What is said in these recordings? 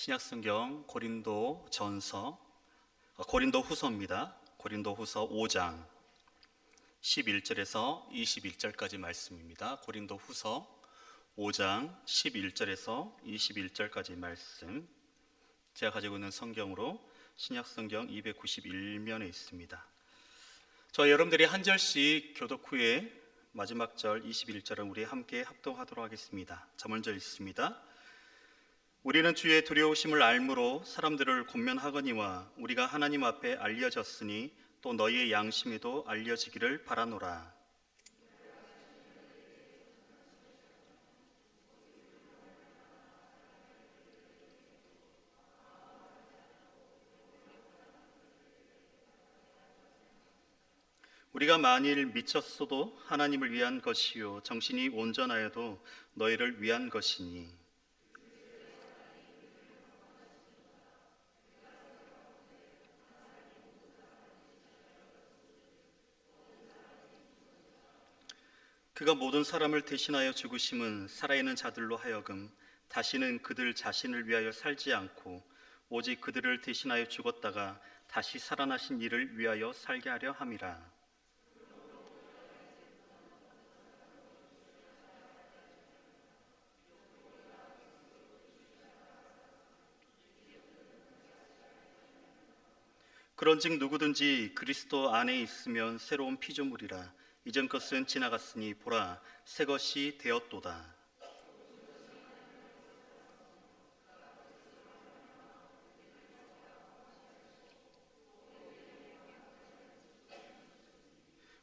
신약성경 고린도후서입니다. 고린도후서 5장 11절에서 21절까지 말씀입니다. 고린도후서 5장 11절에서 21절까지 말씀. 제가 가지고 있는 성경으로 신약성경 291면에 있습니다. 저희 여러분들이 한 절씩 교독 후에 마지막 절 21절은 우리 함께 합독하도록 하겠습니다. 자, 먼저 읽습니다. 우리는 주의 두려우심을 알므로 사람들을 권면하거니와 우리가 하나님 앞에 알려졌으니 또 너희의 양심에도 알려지기를 바라노라. 우리가 만일 미쳤어도 하나님을 위한 것이요 정신이 온전하여도 너희를 위한 것이니 그가 모든 사람을 대신하여 죽으심은 살아있는 자들로 하여금 다시는 그들 자신을 위하여 살지 않고 오직 그들을 대신하여 죽었다가 다시 살아나신 이를 위하여 살게 하려 함이라. 그런즉 누구든지 그리스도 안에 있으면 새로운 피조물이라. 이전 것은 지나갔으니 보라 새 것이 되었도다.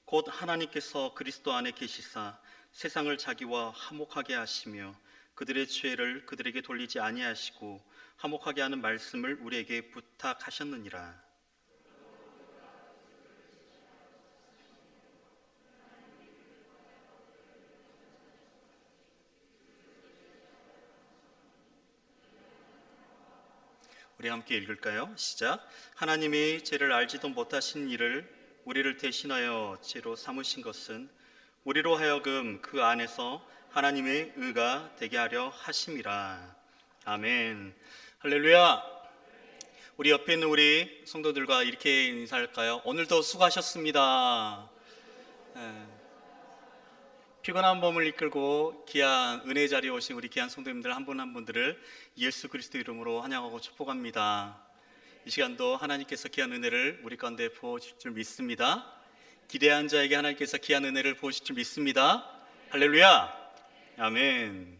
곧 하나님께서 그리스도 안에 계시사 세상을 자기와 화목하게 하시며 그들의 죄를 그들에게 돌리지 아니하시고 화목하게 하는 말씀을 우리에게 부탁하셨느니라. 우리 함께 읽을까요? 시작. 하나님이 죄를 알지도 못하신 이를 우리를 대신하여 죄로 삼으신 것은 우리로 하여금 그 안에서 하나님의 의가 되게 하려 하심이라. 아멘. 할렐루야. 우리 옆에 있는 우리 성도들과 이렇게 인사할까요? 오늘도 수고하셨습니다. 피곤한 몸을 이끌고 귀한 은혜 자리에 오신 우리 귀한 성도님들 한 분 한 분들을 예수 그리스도 이름으로 환영하고 축복합니다. 이 시간도 하나님께서 귀한 은혜를 우리 가운데 부어주실 줄 믿습니다. 기대한 자에게 하나님께서 귀한 은혜를 부어주실 줄 믿습니다. 할렐루야. 아멘.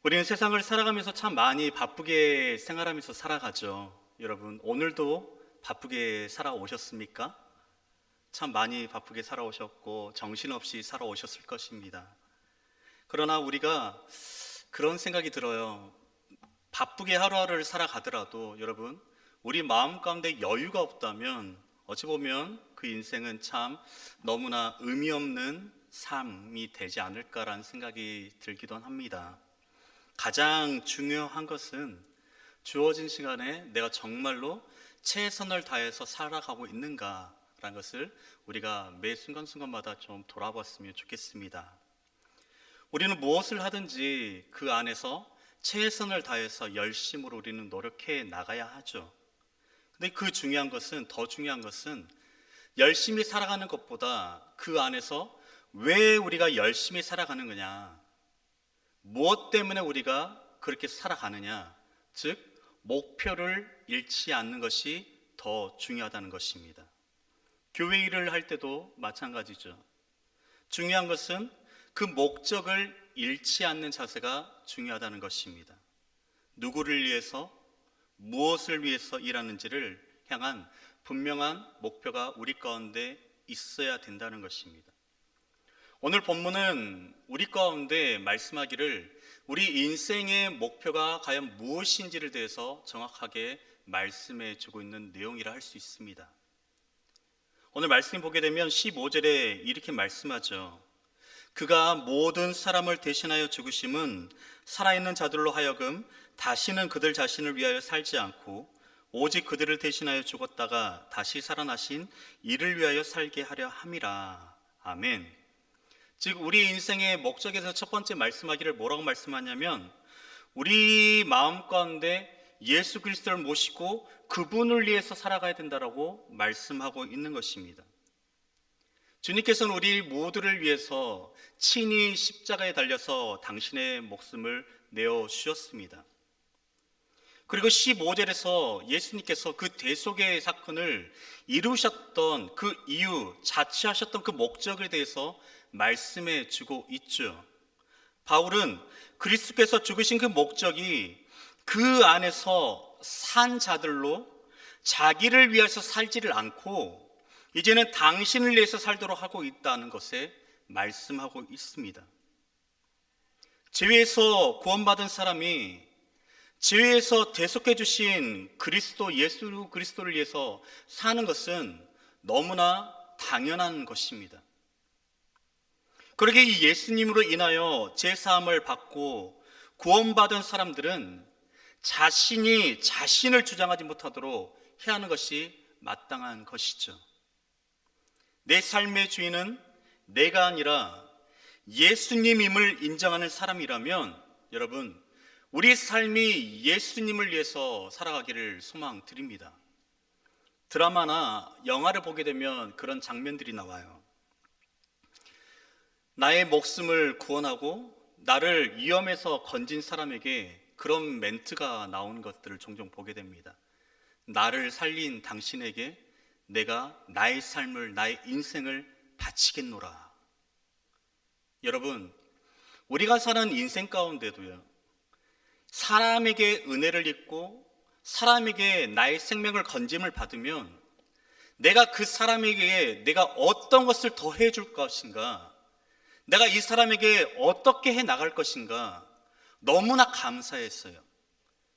우리는 세상을 살아가면서 참 많이 바쁘게 생활하면서 살아가죠. 여러분, 오늘도 바쁘게 살아오셨습니까? 참 많이 바쁘게 살아오셨고 정신없이 살아오셨을 것입니다. 그러나 우리가 그런 생각이 들어요. 바쁘게 하루하루를 살아가더라도 여러분, 우리 마음 가운데 여유가 없다면 어찌 보면 그 인생은 참 너무나 의미 없는 삶이 되지 않을까라는 생각이 들기도 합니다. 가장 중요한 것은 주어진 시간에 내가 정말로 최선을 다해서 살아가고 있는가 라는 것을 우리가 매 순간순간마다 좀 돌아봤으면 좋겠습니다. 우리는 무엇을 하든지 그 안에서 최선을 다해서 열심으로 우리는 노력해 나가야 하죠. 근데 더 중요한 것은 열심히 살아가는 것보다 그 안에서 왜 우리가 열심히 살아가는 거냐, 무엇 때문에 우리가 그렇게 살아가느냐, 즉 목표를 잃지 않는 것이 더 중요하다는 것입니다. 교회 일을 할 때도 마찬가지죠. 중요한 것은 그 목적을 잃지 않는 자세가 중요하다는 것입니다. 누구를 위해서, 무엇을 위해서 일하는지를 향한 분명한 목표가 우리 가운데 있어야 된다는 것입니다. 오늘 본문은 우리 가운데 말씀하기를 우리 인생의 목표가 과연 무엇인지를 대해서 정확하게 말씀해 주고 있는 내용이라 할 수 있습니다. 오늘 말씀 보게 되면 15절에 이렇게 말씀하죠. 그가 모든 사람을 대신하여 죽으심은 살아있는 자들로 하여금 다시는 그들 자신을 위하여 살지 않고 오직 그들을 대신하여 죽었다가 다시 살아나신 이를 위하여 살게 하려 함이라. 아멘. 즉 우리 인생의 목적에서 첫 번째 말씀하기를 뭐라고 말씀하냐면 우리 마음 가운데 예수 그리스도를 모시고 그분을 위해서 살아가야 된다라고 말씀하고 있는 것입니다. 주님께서는 우리 모두를 위해서 친히 십자가에 달려서 당신의 목숨을 내어 주셨습니다. 그리고 15절에서 예수님께서 그 대속의 사건을 이루셨던 그 이유, 자취하셨던 그 목적에 대해서 말씀해 주고 있죠. 바울은 그리스도께서 죽으신 그 목적이 그 안에서 산 자들로 자기를 위해서 살지를 않고 이제는 당신을 위해서 살도록 하고 있다는 것에 말씀하고 있습니다. 죄에서 구원받은 사람이 죄에서 대속해 주신 그리스도, 예수 그리스도를 위해서 사는 것은 너무나 당연한 것입니다. 그러게 이 예수님으로 인하여 죄사함을 받고 구원받은 사람들은 자신이 자신을 주장하지 못하도록 해야 하는 것이 마땅한 것이죠. 내 삶의 주인은 내가 아니라 예수님임을 인정하는 사람이라면 여러분, 우리 삶이 예수님을 위해서 살아가기를 소망드립니다. 드라마나 영화를 보게 되면 그런 장면들이 나와요. 나의 목숨을 구원하고 나를 위험에서 건진 사람에게 그런 멘트가 나오는 것들을 종종 보게 됩니다. 나를 살린 당신에게 내가 나의 삶을, 나의 인생을 바치겠노라. 여러분, 우리가 사는 인생 가운데도요, 사람에게 은혜를 입고 사람에게 나의 생명을 건짐을 받으면 내가 그 사람에게 내가 어떤 것을 더 해줄 것인가, 내가 이 사람에게 어떻게 해 나갈 것인가 너무나 감사했어요.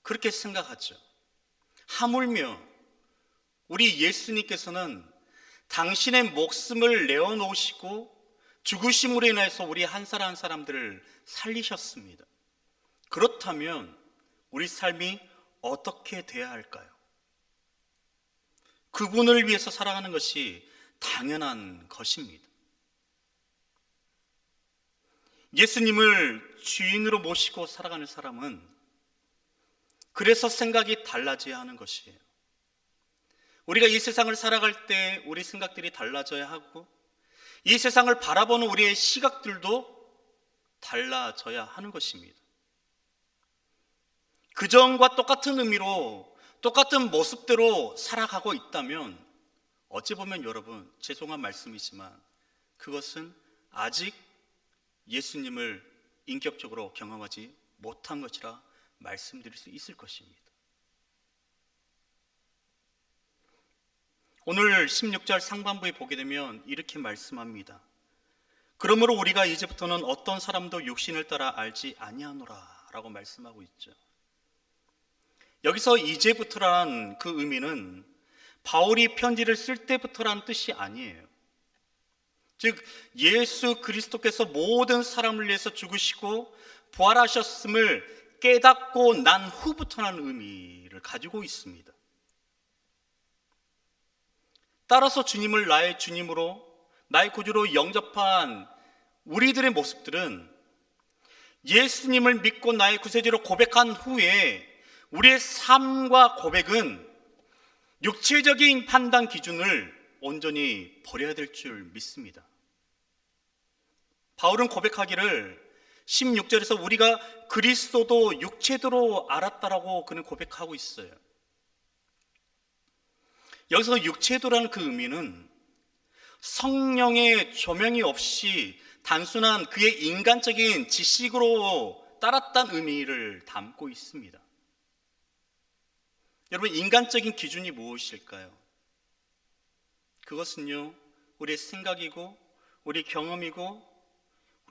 그렇게 생각하죠. 하물며 우리 예수님께서는 당신의 목숨을 내어놓으시고 죽으심으로 인해서 우리 한 사람 한 사람들을 살리셨습니다. 그렇다면 우리 삶이 어떻게 돼야 할까요? 그분을 위해서 살아가는 것이 당연한 것입니다. 예수님을 주인으로 모시고 살아가는 사람은 그래서 생각이 달라져야 하는 것이에요. 우리가 이 세상을 살아갈 때 우리 생각들이 달라져야 하고 이 세상을 바라보는 우리의 시각들도 달라져야 하는 것입니다. 그전과 똑같은 의미로 똑같은 모습대로 살아가고 있다면 어찌 보면 여러분, 죄송한 말씀이지만 그것은 아직 예수님을 인격적으로 경험하지 못한 것이라 말씀드릴 수 있을 것입니다. 오늘 16절 상반부에 보게 되면 이렇게 말씀합니다. 그러므로 우리가 이제부터는 어떤 사람도 육신을 따라 알지 아니하노라 라고 말씀하고 있죠. 여기서 이제부터란 그 의미는 바울이 편지를 쓸 때부터란 뜻이 아니에요. 즉 예수 그리스도께서 모든 사람을 위해서 죽으시고 부활하셨음을 깨닫고 난 후부터라는 의미를 가지고 있습니다. 따라서 주님을 나의 주님으로, 나의 구주로 영접한 우리들의 모습들은 예수님을 믿고 나의 구세주로 고백한 후에 우리의 삶과 고백은 육체적인 판단 기준을 온전히 버려야 될 줄 믿습니다. 바울은 고백하기를 16절에서 우리가 그리스도도 육체대로 알았다라고 그는 고백하고 있어요. 여기서 육체도라는 그 의미는 성령의 조명이 없이 단순한 그의 인간적인 지식으로 따랐다는 의미를 담고 있습니다. 여러분, 인간적인 기준이 무엇일까요? 그것은요, 우리의 생각이고 우리 경험이고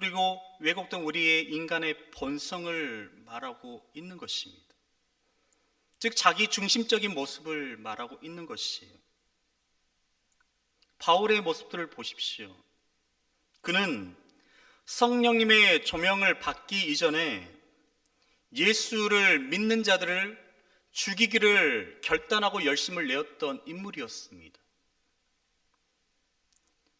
그리고 왜곡된 우리의 인간의 본성을 말하고 있는 것입니다. 즉 자기 중심적인 모습을 말하고 있는 것이에요. 바울의 모습들을 보십시오. 그는 성령님의 조명을 받기 이전에 예수를 믿는 자들을 죽이기를 결단하고 열심을 내었던 인물이었습니다.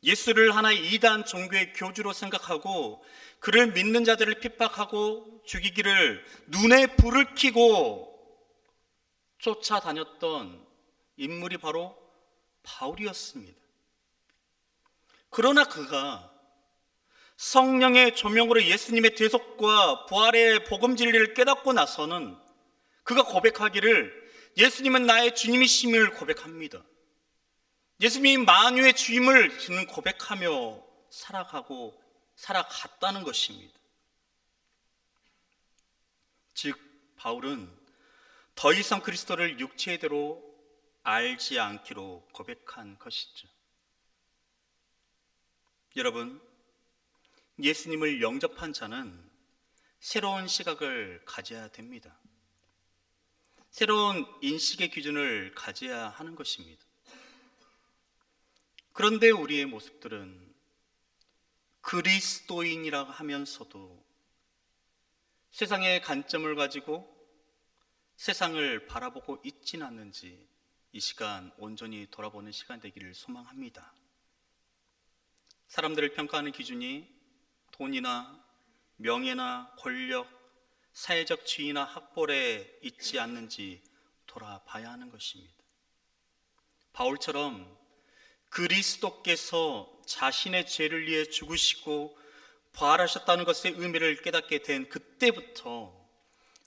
예수를 하나의 이단 종교의 교주로 생각하고 그를 믿는 자들을 핍박하고 죽이기를 눈에 불을 켜고 쫓아다녔던 인물이 바로 바울이었습니다. 그러나 그가 성령의 조명으로 예수님의 대속과 부활의 복음 진리를 깨닫고 나서는 그가 고백하기를 예수님은 나의 주님이심을 고백합니다. 예수님이 만유의 주임을 저는 고백하며 살아갔다는 것입니다. 즉 바울은 더 이상 그리스도를 육체대로 알지 않기로 고백한 것이죠. 여러분, 예수님을 영접한 자는 새로운 시각을 가져야 됩니다. 새로운 인식의 기준을 가져야 하는 것입니다. 그런데 우리의 모습들은 그리스도인이라고 하면서도 세상의 관점을 가지고 세상을 바라보고 있지는 않는지 이 시간 온전히 돌아보는 시간 되기를 소망합니다. 사람들을 평가하는 기준이 돈이나 명예나 권력, 사회적 지위나 학벌에 있지 않는지 돌아봐야 하는 것입니다. 바울처럼 그리스도께서 자신의 죄를 위해 죽으시고 부활하셨다는 것의 의미를 깨닫게 된 그때부터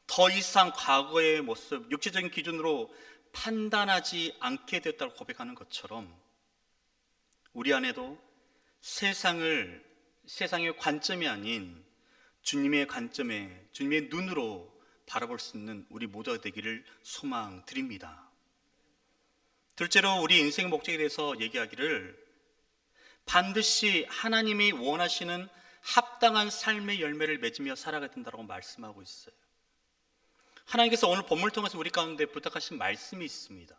더 이상 과거의 모습, 육체적인 기준으로 판단하지 않게 됐다고 고백하는 것처럼 우리 안에도 세상의 관점이 아닌 주님의 관점에, 주님의 눈으로 바라볼 수 있는 우리 모두가 되기를 소망드립니다. 둘째로 우리 인생의 목적에 대해서 얘기하기를 반드시 하나님이 원하시는 합당한 삶의 열매를 맺으며 살아가야 된다고 말씀하고 있어요. 하나님께서 오늘 본문을 통해서 우리 가운데 부탁하신 말씀이 있습니다.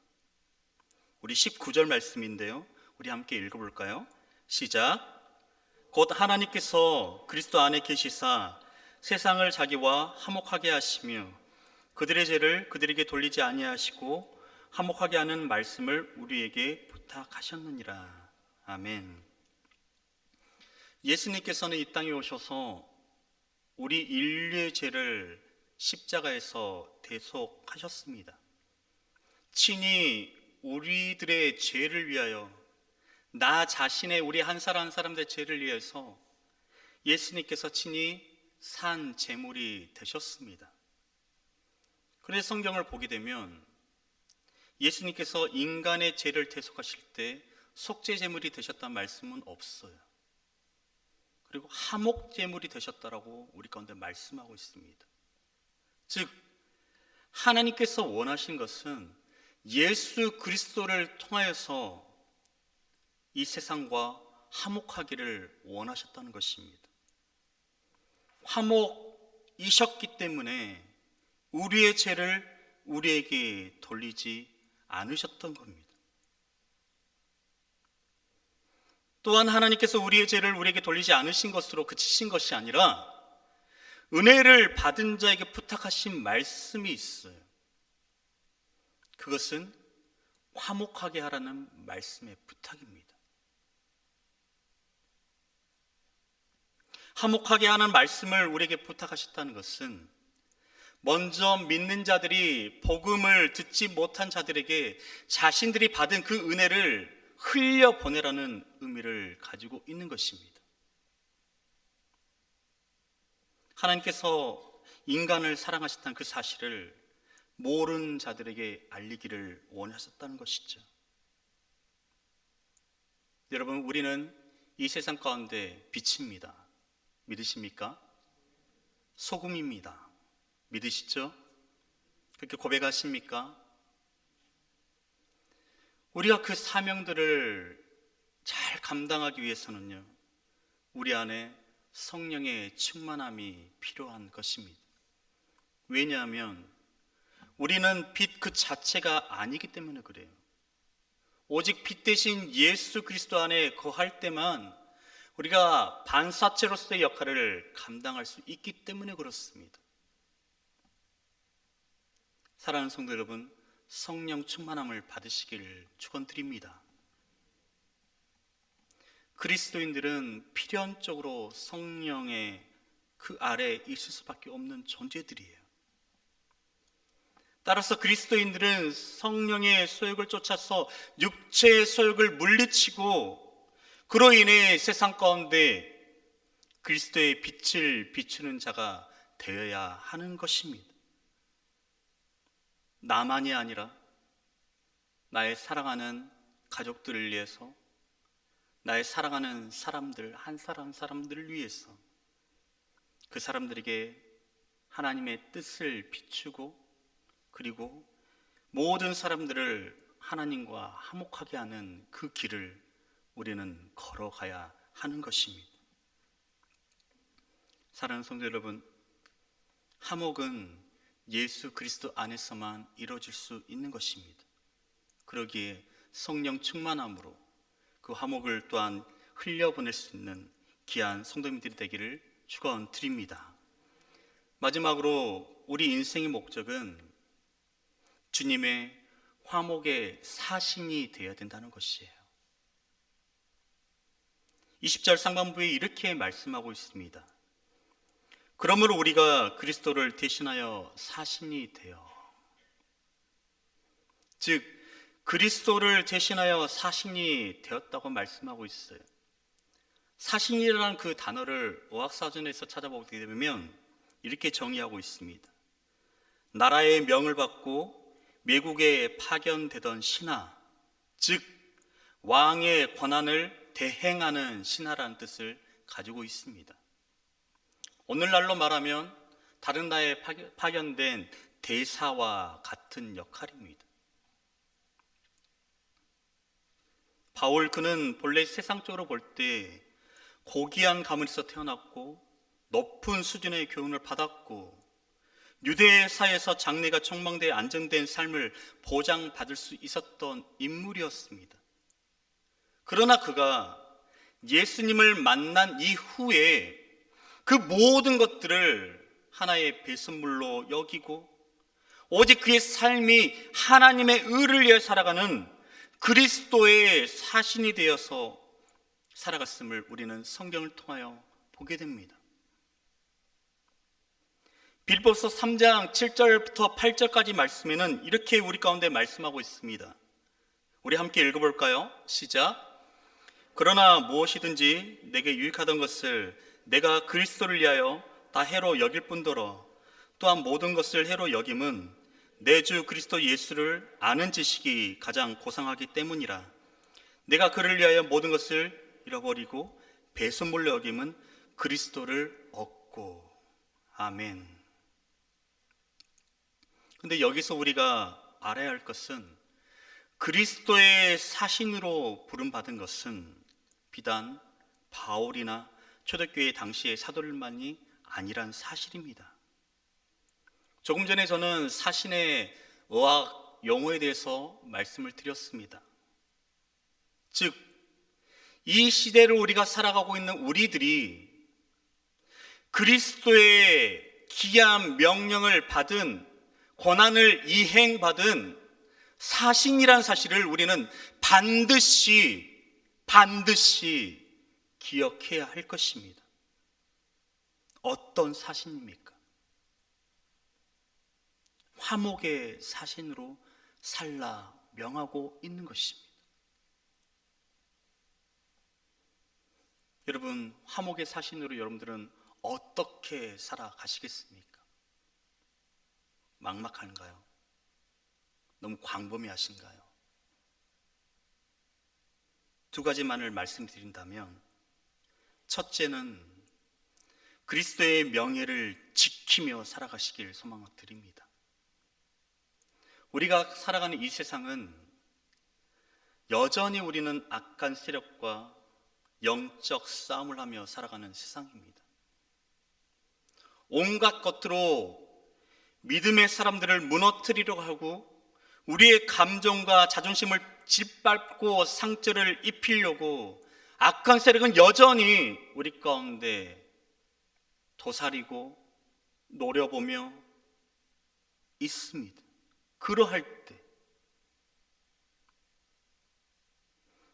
우리 19절 말씀인데요, 우리 함께 읽어볼까요? 시작. 곧 하나님께서 그리스도 안에 계시사 세상을 자기와 화목하게 하시며 그들의 죄를 그들에게 돌리지 아니하시고 화목하게 하는 말씀을 우리에게 부탁하셨느니라. 아멘. 예수님께서는 이 땅에 오셔서 우리 인류의 죄를 십자가에서 대속하셨습니다. 친히 우리들의 죄를 위하여, 나 자신의 우리 한 사람 한 사람들의 죄를 위해서 예수님께서 친히 산 제물이 되셨습니다. 그래서 성경을 보게 되면 예수님께서 인간의 죄를 대속하실 때 속죄 제물이 되셨다는 말씀은 없어요. 그리고 화목 제물이 되셨다라고 우리 가운데 말씀하고 있습니다. 즉 하나님께서 원하신 것은 예수 그리스도를 통하여서 이 세상과 화목하기를 원하셨다는 것입니다. 화목이셨기 때문에 우리의 죄를 우리에게 돌리지 않으셨던 겁니다. 또한 하나님께서 우리의 죄를 우리에게 돌리지 않으신 것으로 그치신 것이 아니라 은혜를 받은 자에게 부탁하신 말씀이 있어요. 그것은 화목하게 하라는 말씀의 부탁입니다. 화목하게 하는 말씀을 우리에게 부탁하셨다는 것은 먼저 믿는 자들이 복음을 듣지 못한 자들에게 자신들이 받은 그 은혜를 흘려보내라는 의미를 가지고 있는 것입니다. 하나님께서 인간을 사랑하셨다는 그 사실을 모르는 자들에게 알리기를 원하셨다는 것이죠. 여러분, 우리는 이 세상 가운데 빛입니다. 믿으십니까? 소금입니다. 믿으시죠? 그렇게 고백하십니까? 우리가 그 사명들을 잘 감당하기 위해서는요, 우리 안에 성령의 충만함이 필요한 것입니다. 왜냐하면 우리는 빛 그 자체가 아니기 때문에 그래요. 오직 빛 대신 예수 그리스도 안에 거할 때만 우리가 반사체로서의 역할을 감당할 수 있기 때문에 그렇습니다. 사랑하는 성도 여러분, 성령 충만함을 받으시기를 축원드립니다. 그리스도인들은 필연적으로 성령의 그 아래에 있을 수밖에 없는 존재들이에요. 따라서 그리스도인들은 성령의 소욕을 쫓아서 육체의 소욕을 물리치고 그로 인해 세상 가운데 그리스도의 빛을 비추는 자가 되어야 하는 것입니다. 나만이 아니라 나의 사랑하는 가족들을 위해서, 나의 사랑하는 사람들, 한 사람 사람들을 위해서 그 사람들에게 하나님의 뜻을 비추고 그리고 모든 사람들을 하나님과 화목하게 하는 그 길을 우리는 걸어가야 하는 것입니다. 사랑하는 성도 여러분, 화목은 예수 그리스도 안에서만 이루어질 수 있는 것입니다. 그러기에 성령 충만함으로 그 화목을 또한 흘려보낼 수 있는 귀한 성도님들이 되기를 축원드립니다. 마지막으로 우리 인생의 목적은 주님의 화목의 사신이 되어야 된다는 것이에요. 20절 상반부에 이렇게 말씀하고 있습니다. 그러므로 우리가 그리스도를 대신하여 사신이 되어, 즉 그리스도를 대신하여 사신이 되었다고 말씀하고 있어요. 사신이라는 그 단어를 어학사전에서 찾아보게 되면 이렇게 정의하고 있습니다. 나라의 명을 받고 외국에 파견되던 신하, 즉 왕의 권한을 대행하는 신하라는 뜻을 가지고 있습니다. 오늘날로 말하면 다른 나라에 파견된 대사와 같은 역할입니다. 바울 그는 본래 세상적으로 볼 때 고귀한 가문에서 태어났고 높은 수준의 교훈을 받았고 유대 사회에서 장래가 촉망되어 안정된 삶을 보장받을 수 있었던 인물이었습니다. 그러나 그가 예수님을 만난 이후에 그 모든 것들을 하나의 배선물로 여기고 오직 그의 삶이 하나님의 의를 위해 살아가는 그리스도의 사신이 되어서 살아갔음을 우리는 성경을 통하여 보게 됩니다. 빌립보서 3장 7절부터 8절까지 말씀에는 이렇게 우리 가운데 말씀하고 있습니다. 우리 함께 읽어볼까요? 시작. 그러나 무엇이든지 내게 유익하던 것을 내가 그리스도를 위하여 다 해로 여길 뿐더러 또한 모든 것을 해로 여김은 내 주 그리스도 예수를 아는 지식이 가장 고상하기 때문이라. 내가 그를 위하여 모든 것을 잃어버리고 배선물로 여김은 그리스도를 얻고. 아멘. 근데 여기서 우리가 알아야 할 것은 그리스도의 사신으로 부름받은 것은 비단 바울이나 초대교회 당시의 사도들만이 아니란 사실입니다. 조금 전에 저는 사신의 어학 용어에 대해서 말씀을 드렸습니다. 즉, 이 시대를 우리가 살아가고 있는 우리들이 그리스도의 귀한 명령을 받은, 권한을 이행받은 사신이란 사실을 우리는 반드시 기억해야 할 것입니다. 어떤 사신입니까? 화목의 사신으로 살라 명하고 있는 것입니다. 여러분, 화목의 사신으로 여러분들은 어떻게 살아가시겠습니까? 막막한가요? 너무 광범위하신가요? 두 가지만을 말씀드린다면, 첫째는 그리스도의 명예를 지키며 살아가시길 소망드립니다. 우리가 살아가는 이 세상은 여전히 우리는 악한 세력과 영적 싸움을 하며 살아가는 세상입니다. 온갖 것으로 믿음의 사람들을 무너뜨리려고 하고 우리의 감정과 자존심을 짓밟고 상처를 입히려고 악한 세력은 여전히 우리 가운데 도사리고 노려보며 있습니다. 그러할 때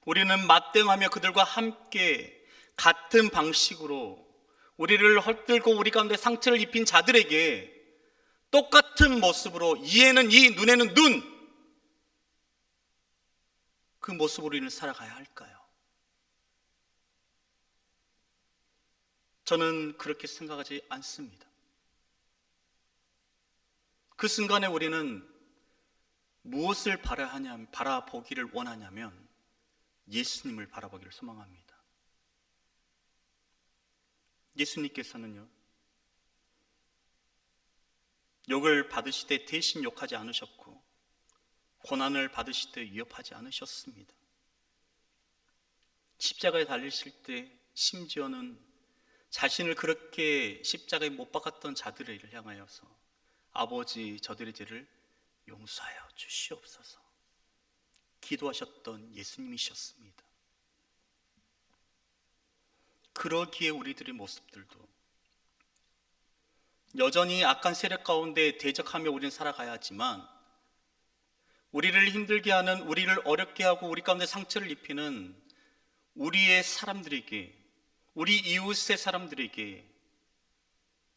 우리는 맞대응하며 그들과 함께 같은 방식으로 우리를 헐뜯고 우리 가운데 상처를 입힌 자들에게 똑같은 모습으로 이에는 이, 눈에는 눈, 그 모습으로 우리는 살아가야 할까요? 저는 그렇게 생각하지 않습니다. 그 순간에 우리는 무엇을 바라보기를 원하냐면 예수님을 바라보기를 소망합니다. 예수님께서는요, 욕을 받으시되 대신 욕하지 않으셨고 고난을 받으시되 위협하지 않으셨습니다. 십자가에 달리실 때 심지어는 자신을 그렇게 십자가에 못 박았던 자들을 향하여서 아버지, 저들의 죄를 용서하여 주시옵소서 기도하셨던 예수님이셨습니다. 그러기에 우리들의 모습들도 여전히 악한 세력 가운데 대적하며 우리는 살아가야 하지만, 우리를 힘들게 하는, 우리를 어렵게 하고 우리 가운데 상처를 입히는 우리의 사람들에게, 우리 이웃의 사람들에게,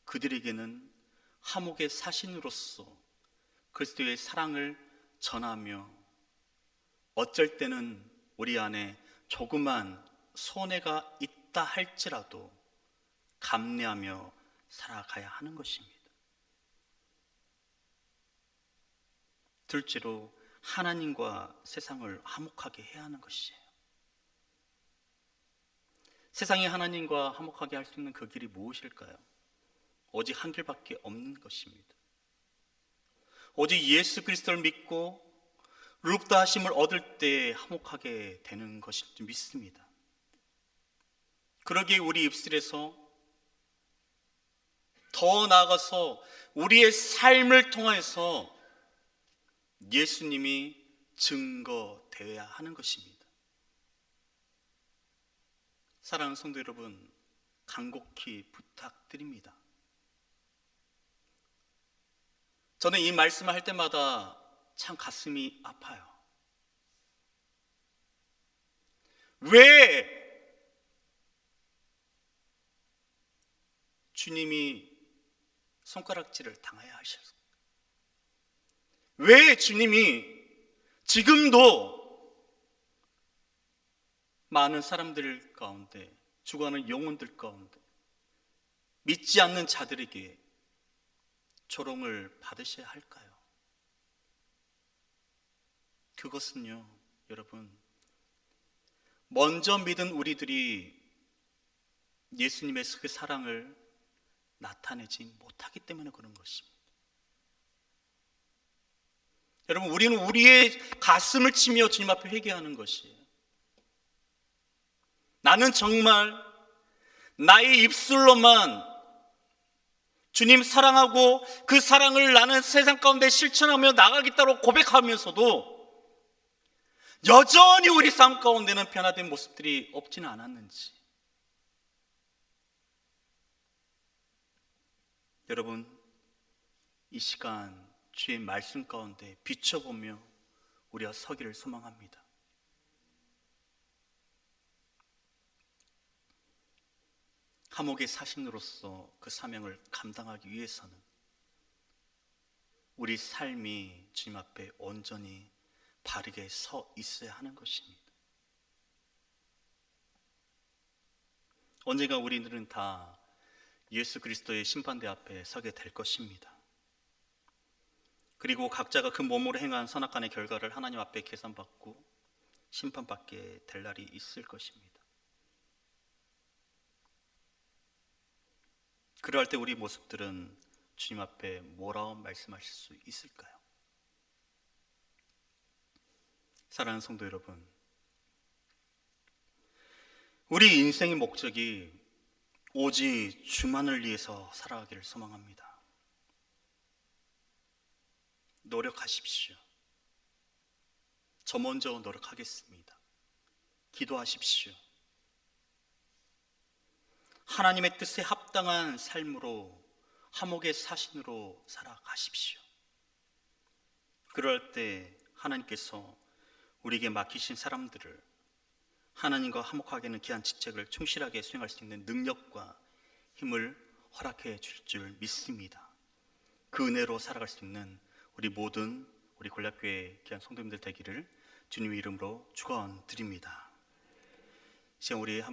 그들에게는 화목의 사신으로서 그리스도의 사랑을 전하며, 어쩔 때는 우리 안에 조그만 손해가 있다 할지라도 감내하며 살아가야 하는 것입니다. 둘째로 하나님과 세상을 화목하게 해야 하는 것이에요. 세상이 하나님과 화목하게 할 수 있는 그 길이 무엇일까요? 오직 한 길밖에 없는 것입니다. 오직 예수 그리스도를 믿고 의롭다 하심을 얻을 때 화목하게 되는 것일 줄 믿습니다. 그러기에 우리 입술에서, 더 나아가서 우리의 삶을 통해서 예수님이 증거되어야 하는 것입니다. 사랑하는 성도 여러분, 간곡히 부탁드립니다. 저는 이 말씀을 할 때마다 참 가슴이 아파요. 왜 주님이 손가락질을 당해야 하셨을까? 왜 주님이 지금도 많은 사람들 가운데, 죽어가는 영혼들 가운데 믿지 않는 자들에게 조롱을 받으셔야 할까요? 그것은요, 여러분, 먼저 믿은 우리들이 예수님의 그 사랑을 나타내지 못하기 때문에 그런 것입니다. 여러분, 우리는 우리의 가슴을 치며 주님 앞에 회개하는 것이에요. 나는 정말 나의 입술로만 주님 사랑하고 그 사랑을 나는 세상 가운데 실천하며 나가겠다고 고백하면서도 여전히 우리 삶 가운데는 변화된 모습들이 없지는 않았는지, 여러분, 이 시간 주의 말씀 가운데 비춰보며 우리가 서기를 소망합니다. 화목의 사신으로서 그 사명을 감당하기 위해서는 우리 삶이 주님 앞에 온전히 바르게 서 있어야 하는 것입니다. 언젠가 우리들은 다 예수 그리스도의 심판대 앞에 서게 될 것입니다. 그리고 각자가 그 몸으로 행한 선악간의 결과를 하나님 앞에 계산받고 심판받게 될 날이 있을 것입니다. 그럴 때 우리 모습들은 주님 앞에 뭐라고 말씀하실 수 있을까요? 사랑하는 성도 여러분, 우리 인생의 목적이 오직 주만을 위해서 살아가기를 소망합니다. 노력하십시오. 저 먼저 노력하겠습니다. 기도하십시오. 하나님의 뜻에 합당한 삶으로, 화목의 사신으로 살아가십시오. 그럴 때 하나님께서 우리에게 맡기신 사람들을 하나님과 화목하게 하는 귀한 직책을 충실하게 수행할 수 있는 능력과 힘을 허락해 줄 믿습니다. 그 은혜로 살아갈 수 있는 우리 모든 우리 골략교회 귀한 성도님들 되기를 주님의 이름으로 축원드립니다. 지금 우리